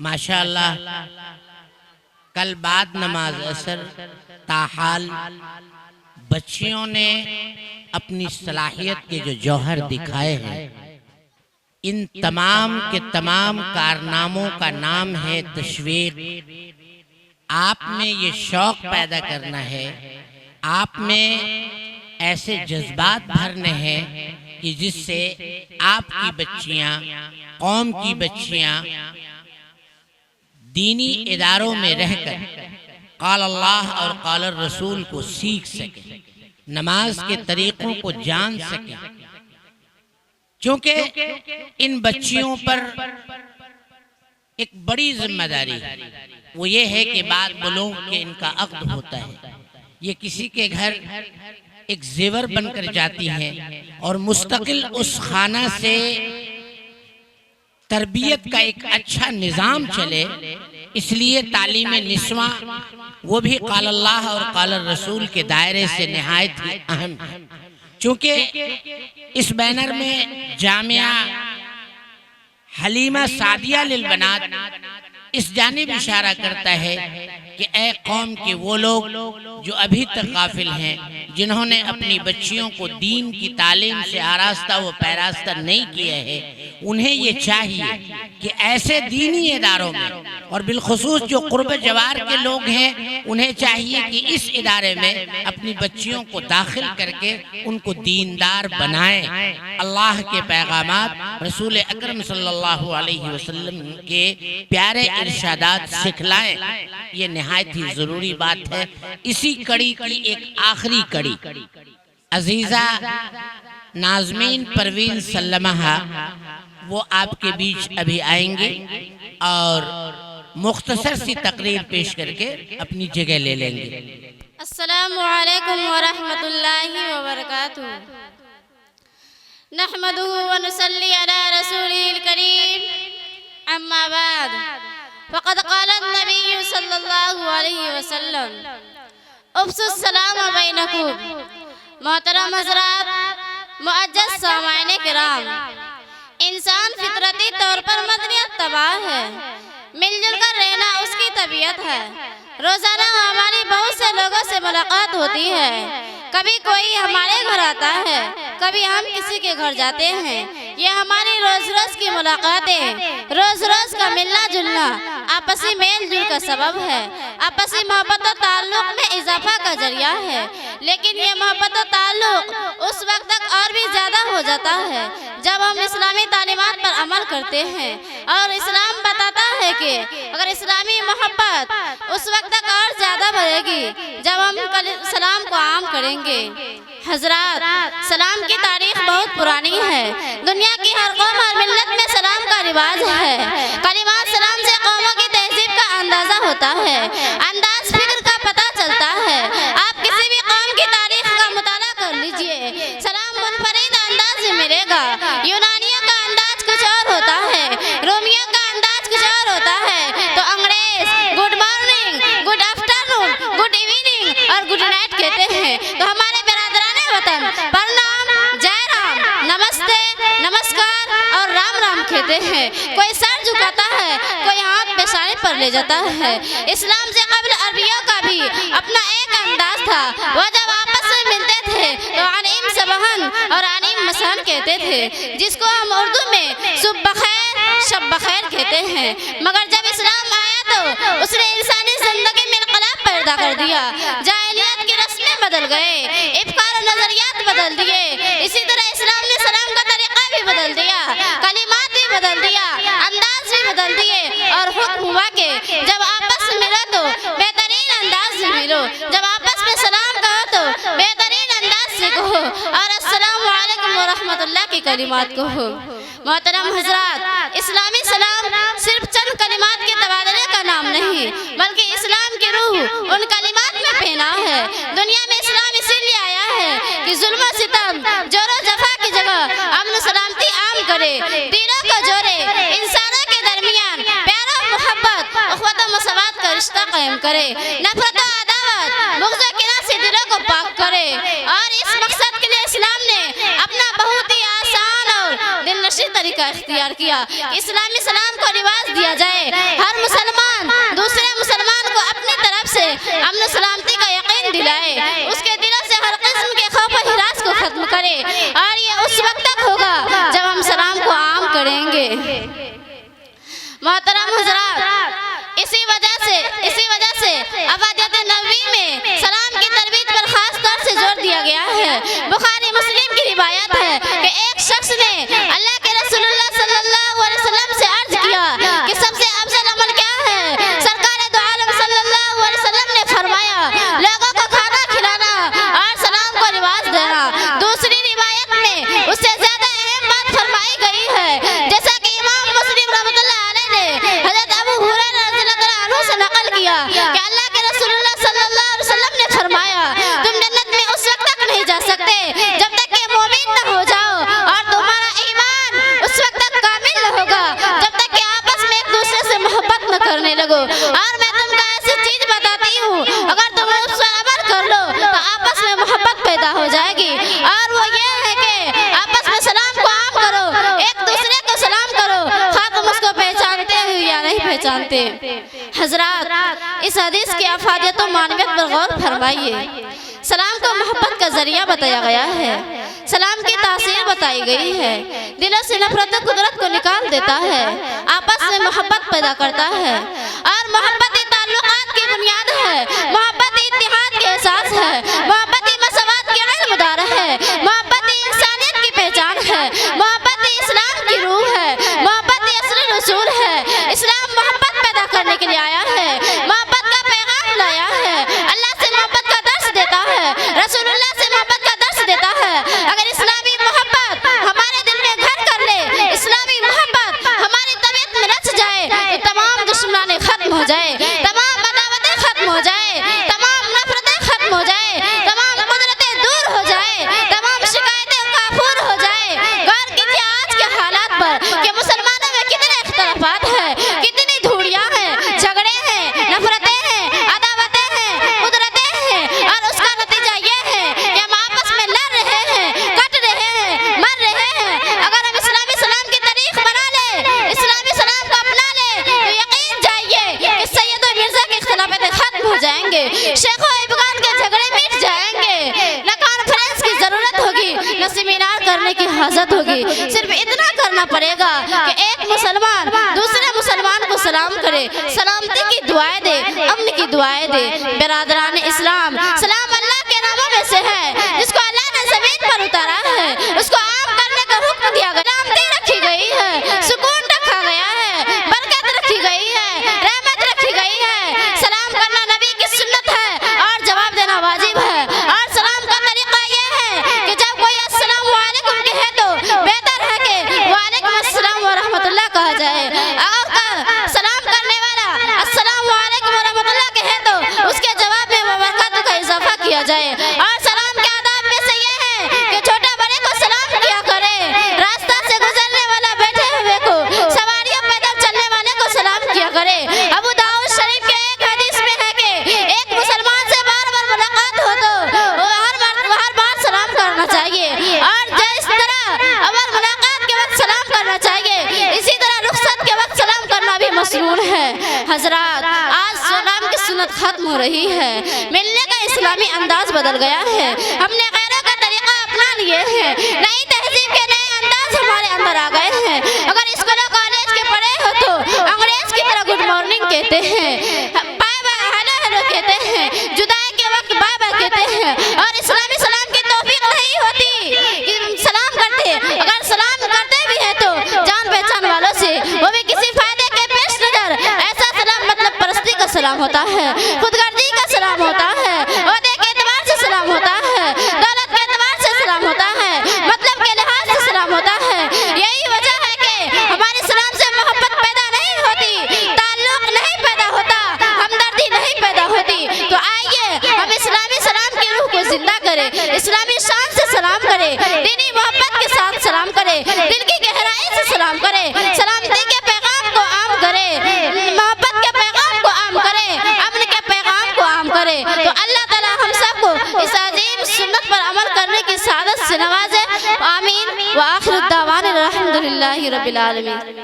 ماشاءاللہ کل بعد نماز عصر تاحال بچیوں نے اپنی صلاحیت کے جو جوہر دکھائے ہیں، ان تمام کے تمام کارناموں کا نام ہے تشویق۔ آپ میں یہ شوق پیدا کرنا ہے، آپ میں ایسے جذبات بھرنے ہیں کہ جس سے آپ کی بچیاں، قوم کی بچیاں دینی اداروں میں رہ کر قال اللہ اور قال الرسول کو سیکھ سکیں، نماز کے طریقوں کو جان سکیں، کیونکہ ان بچیوں پر ایک بڑی ذمہ داری ہے، وہ یہ ہے کہ بعد بلوغ کے ان کا عقد ہوتا ہے، یہ کسی کے گھر ایک زیور بن کر جاتی ہیں اور مستقل اس خانہ سے تربیت کا ایک اچھا نظام چلے، اس لیے تعلیم نسواں وہ بھی قال اللہ اور قال الرسول کے دائرے سے نہایت ہی اہم ہے، چونکہ اس بینر میں جامعہ حلیمہ سعدیہ للبنات اس جانب اشارہ کرتا ہے کہ اے قوم کے وہ لوگ جو ابھی تک غافل ہیں، جنہوں نے اپنی بچیوں کو دین کی تعلیم سے آراستہ و پیراستہ نہیں کیا ہے، انہیں یہ چاہیے کہ ایسے دینی اداروں میں اور بالخصوص جو قرب جوار کے لوگ ہیں، انہیں چاہیے کہ اس ادارے میں اپنی بچیوں کو داخل کر کے ان کو دیندار بنائیں، اللہ کے پیغامات، رسول اکرم صلی اللہ علیہ وسلم کے پیارے ارشادات سکھلائیں۔ یہ نہایت ہی ضروری بات ہے۔ اسی کڑی کی ایک آخری کڑی عزیزہ ناظمین پروین سلمہ وہ آپ کے بیچ ابھی آئیں گے اور مختصر سی تقریر پیش کر کے اپنی جگہ لے لیں گے۔ السلام علیکم ورحمۃ اللہ وبرکاتہ۔ نحمدہ ونصلی علی رسولہ الکریم، اما بعد فقد قال النبی صلی اللہ علیہ وسلم افشوا السلام بینکم۔ محترم حضرات، معزز سامعین کرام، انسان فطرتی طور پر مدنیت تباہ ہے، مل جل کر رہنا اس کی طبیعت ہے۔ روزانہ ہماری بہت سے لوگوں سے ملاقات ہوتی ہے، کبھی کوئی ہمارے گھر آتا ہے، کبھی ہم کسی کے گھر جاتے ہیں۔ یہ ہماری روز روز کی ملاقاتیں، روز روز کا ملنا جلنا آپسی میل جل کا سبب ہے، آپسی محبت و تعلق میں اضافہ کا ذریعہ ہے۔ لیکن یہ محبت و تعلق اس وقت تک اور بھی زیادہ ہو جاتا ہے جب ہم اسلامی تعلیمات پر عمل کرتے ہیں، اور اسلام بتاتا ہے کہ اگر اسلامی محبت اس وقت تک اور زیادہ بڑھے گی جب ہم سلام کو عام کریں گے۔ حضرات، سلام کی تاریخ بہت پرانی ہے، دنیا کی ہر قوم ہر ملت میں سلام کا رواج ہے۔ کلمات سلام سے قوموں کی تہذیب کا اندازہ ہوتا ہے، انداز فکر کا پتہ چلتا ہے۔ آپ کسی بھی قوم کی تاریخ کا مطالعہ کر لیجئے، سلام منفرد انداز میں ملے گا۔ یونانیوں کا انداز کچھ اور ہوتا ہے، رومیوں کا انداز کچھ اور ہوتا ہے، تو انگریز good morning, good afternoon, good evening اور گڈ نائٹ کہتے ہیں، تو ہمارے برادران وطن پرنام، جے رام، نمستے، نمسکار اور رام رام کہتے ہیں۔ کوئی سر جھکاتا ہے، کوئی ہاتھ پیشانی پر لے جاتا ہے۔ اسلام سے قبل عربیوں کا بھی اپنا ایک انداز تھا، وہ جب آپس میں ملتے تھے تو عنیم صبحن اور عنیم مسان کہتے تھے، جس کو ہم اردو میں صبح بخیر، شب بخیر کہتے ہیں۔ مگر جب اسلام آیا تو اس نے انسانی زندگی میں انقلاب پیدا کر دیا، جاہلیت کی رسمیں بدل گئے، افکار و نظریات بدل دیے، اسی طرح اسلام نے سلام کا طریقہ بھی بدل دیا، کلمات بھی بدل دیا، انداز بھی بدل دیے، اور حکم ہوا کہ جب آپس میں ملو تو بہترین انداز سے ملو، جب آپس میں سلام کہو تو بہترین انداز سے کہو، اور السلام علیکم ورحمۃ اللہ کی کلمات کہو۔ محترم حضرات، اسلامی سلام صرف چند کلمات کے تبادلے کا نام نہیں، بلکہ اسلام کی روح ان کلمات میں پہنا ہے۔ دنیا میں اسلام اسی لیے آیا ہے کہ ظلم و ستم، جور و جفا کی جگہ امن و سلامتی عام کرے، دینوں کو جوڑے، انسانوں کے درمیان پیار و محبت، اخوت و مساوات کا رشتہ قائم کرے، نفرت و عداوت، بغض و کینہ سے دلوں کو پاک کرے، اور اس مقصد کے لیے اسلام نے اپنا بہت ہی آسان اور دل نشین طریقہ اختیار کیا۔ اسلامی سلام کو رواج دیا جائے، ہر امن و سلامتی کا یقین دلائے، اس کے دلوں سے ہر قسم کے خوف و ہراس کو ختم کرے، اور یہ اس وقت تک ہوگا جب ہم سلام کو عام کریں گے۔ محترم حضرات، اسی وجہ سے افادیت نبوی میں سلام کی ترویج پر خاص طور سے زور دیا گیا ہے۔ بخاری مسلم کی روایت ہے کہ ایک شخص نے اللہ کے رسول اللہ صلی اللہ علیہ وسلم سے عرض کیا کہ سب سے افضل عمل کیا ہے؟ سرکار دو عالم صلی اللہ علیہ وسلم نے فرمایا لوگوں کو کھانا کھلانا اور سلام کو رواج دینا۔ دوسری روایت میں اس سے زیادہ اہم بات فرمائی گئی ہے، جیسا کہ امام مسلم رحمۃ اللہ علیہ نے حضرت ابو ہریرہ رضی اللہ عنہ سے نقل کیا کہ اللہ کے رسول اللہ صلی اللہ علیہ وسلم نے فرمایا تم جنت میں اس وقت تک نہیں جا سکتے جب تک کہ مومن نہ ہو جاؤ، اور تمہارا ایمان اس وقت تک کامل نہ ہوگا جب تک کہ آپس میں ایک دوسرے سے محبت نہ کرنے لگو۔ اور میں تم کو ایسی چیز بتاتی ہوں، اگر تم اس پر عمل کر لو تو آپس میں محبت پیدا ہو جائے گی، اور وہ یہ ہے کہ آپس میں سلام کو عام کرو، ایک دوسرے کو سلام کرو، خواہ تم اس کو پہچانتے ہو یا نہیں پہچانتے۔ حضرات، اس حدیث کی افادیت و معنویت پر غور فرمائیے۔ سلام کو محبت کا ذریعہ بتایا گیا ہے، سلام کی تاثیر بتائی گئی ہے، دلوں سے نفرت و قدرت کو نکال دیتا ہے، آپس میں محبت پیدا کرتا ہے، اور محبت تعلقات کی بنیاد ہے، محبت اتحاد کے احساس ہے، محبت مساوات کے علم دار ہے، محبت انسانیت کی پہچان ہے، محبت اسلام کی روح ہے، محبت اصل رسول ہے۔ اسلام محبت پیدا کرنے کے لیے آیا ہے، محبت کا پیغام لایا ہے، اللہ سے محبت کا درس دیتا ہے، رسول اللہ سے محبت کا درس دیتا ہے۔ اگر اسلامی محبت ہمارے دل میں گھر کر لے، اسلامی محبت ہماری طبیعت میں رچ جائے تو تمام دشمنی ختم ہو جائے، تمام عداوتیں ختم ہو جائے، تمام نفرتیں ختم ہو جائے، تمام قدرتیں دور ہو جائے، تمام شکایتیں کافور ہو جائے۔ غور کیجیے آج کے حالات پر کہ مسلمانوں میں کتنے اختلافات ہیں، کتنی دھوڑیاں ہیں، جھگڑے ہیں، نفرتیں ہیں، عداوتیں ہیں، قدرتیں ہیں، اور اس کا نتیجہ یہ ہے کہ ہم آپس میں لڑ رہے ہیں، کٹ رہے ہیں، مر رہے ہیں۔ اگر ہم اسلامی سلام کی تاریخ بنا لیں، اسلامی سلام کو اپنا لیں، تو یقین جائیے کہ سید و مرزا کے اختلافات ختم ہو جائیں گے، شیخ و ابگان کے جھگڑے مٹ جائیں گے، نہ کانفرنس کی ضرورت ہوگی، نہ سیمینار کرنے کی حاجت ہوگی۔ صرف اتنا کرنا پڑے گا کہ ایک مسلمان دوسرے مسلمان کو سلام کرے، سلامتی کی دعائیں دے، امن کی دعائیں دے۔ برادران اسلام، سلام اللہ کے ناموں میں سے ہے جس کو اللہ نے زمین پر اتارا ہے، اس کو عام کرنے کا حکم دیا گیا، سلامتی رکھی گئی ہے، سکون رکھا گیا ہے، برکت رکھی گئی ہے، رحمت رکھی گئی ہے۔ سلام کرنا نبی کی سنت ہے اور جواب دینا واجب ہے، اور سلام کا طریقہ یہ ہے کہ جب کوئی السلام علیکم کہے تو بہتر ہے کہ وعلیکم السلام ورحمۃ اللہ کہا جائے، اور سلام کرنے والا السلام علیکم ورحمۃ اللہ کہے تو اس کے جواب میں برکات کا اضافہ کیا جائے۔ اور سلام کے آداب میں سے یہ ہے کہ چھوٹا بڑے کو سلام کیا کرے، راستہ سے گزرنے والا بیٹھے ہوئے کو، سواریوں پیدل چلنے والے کو سلام کیا کرے۔ ابو داؤد شریف کے ایک حدیث میں ہے کہ ایک مسلمان سے بار بار ملاقات ہو تو ہر بار سلام کرنا چاہیے، اور جس طرح اول ملاقات کے وقت سلام کرنا چاہیے، اسی طرح رخصت کے وقت سلام کرنا بھی مسنون ہے۔ حضرات، آج سلام کی سنت ختم ہو رہی ہے، ملنے کا اسلامی انداز بدل گیا ہے، ہم نے غیروں کا طریقہ اپنا لیے ہیں، نئی تہذیب کے نئے انداز ہمارے اندر آ گئے ہیں۔ اگر اسکول کالج کے پڑھے ہو تو انگریز کی طرح گڈ مارننگ کہتے ہیں، بائے بائے ہیلو ہیلو کہتے ہیں، جدائی کے وقت بائے بائے کہتے ہیں، اور اسلامی سلام کی توفیق نہیں ہوتی کہ سلام کرتے، اگر سلام کرتے بھی ہیں تو جان پہچان والوں سے، وہ بھی کسی فائدے کے پیش نظر۔ ایسا سلام مطلب پرستی کا سلام ہوتا ہے، خود غرضی کا سلام ہوتا ہے، عہدے کے اعتبار سے سلام ہوتا ہے، دولت کے اعتبار سے سلام ہوتا ہے، مطلب کے لحاظ سے سلام ہوتا ہے۔ یہی وجہ ہے کہ ہمارے سلام سے محبت پیدا نہیں ہوتی، تعلق نہیں پیدا ہوتا، ہمدردی نہیں پیدا ہوتی۔ تو آئیے ہم اسلامی سلام کی روح کو زندہ کریں، اسلامی شان سے سلام کریں، دینی محبت کے ساتھ سلام کریں، دل کی گہرائی سے سلام کریں، سلامتی کے پیغام کو عام کریں، محبت کے پیغام کو عام کریں، امن کے پیغام کو عام کریں۔ تو اللہ تعالی ہم سب کو اس عظیم سنت پر عمل کرنے کی سعادت سے نوازے، آمین۔ وآخر الدعوانا الحمدللہ رب العالمین۔